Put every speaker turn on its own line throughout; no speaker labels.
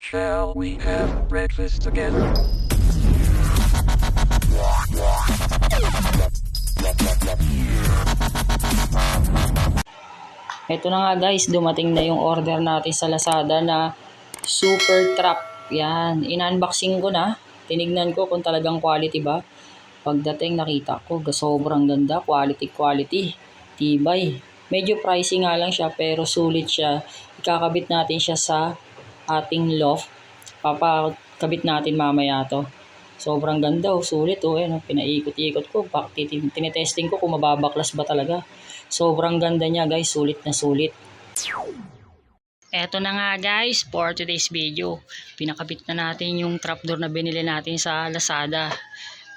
Shall we have breakfast together?
Ito na nga guys, dumating na yung order natin sa Lazada na Super Trap. Yan, in-unboxing ko na. Tinignan ko kung talagang quality ba. Pagdating nakita ko, sobrang ganda, quality, tibay. Medyo pricey nga lang siya pero sulit siya. Ikakabit natin siya sa ating loft. Papakabit natin mamaya to. Sobrang ganda, sulit pinaikot-ikot ko, tinetesting ko kung mababaklas ba talaga. Sobrang ganda niya guys, sulit na sulit. Eto na nga guys, for today's video, pinakabit na natin yung trapdoor na binili natin sa Lazada.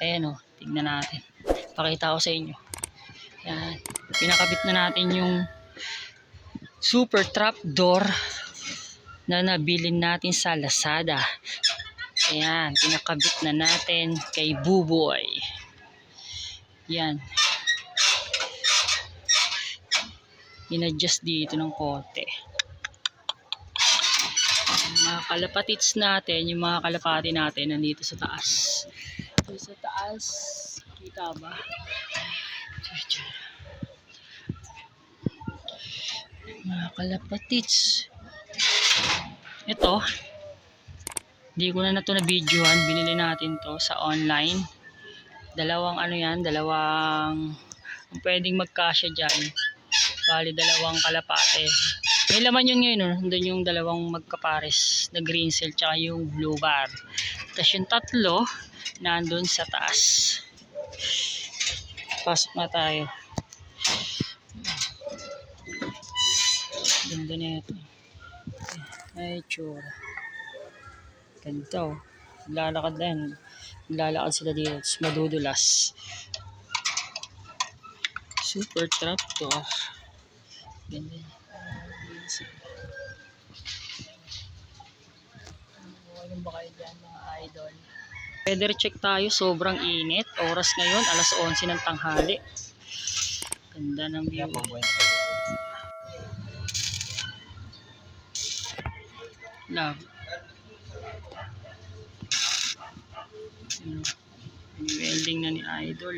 Ayan tignan natin. Pakita ko sa inyo. Yan, pinakabit na natin yung super trapdoor na nabili natin sa Lazada. Ayan, pinakabit na natin kay Buboy. Yan. In-adjust dito ng konti. Mga kalapatits natin, yung mga kalapati natin nandito sa taas. Ito sa taas, kita ba? Mga kalapatits. Ito, hindi ko na ito na-videoan. Binili natin to sa online. Dalawang dalawang pwedeng magkasya dyan. Bali, dalawang kalapate. May laman yun ngayon, nandun yung dalawang magkapares na green cell tsaka yung blue bar. Tapos yung tatlo, nandun sa taas. Pasok na tayo. Ganda na ito. Ay, tsura. Ganda Lalakad na yan. Lalakad sila dito. Tapos madudulas. Super trap to. Ganda. Ano ba kayo dyan mga idol? Weather check tayo. Sobrang init. Oras ngayon, alas 11 ng tanghali. Ganda ng view. Love. Welding na ni Idol.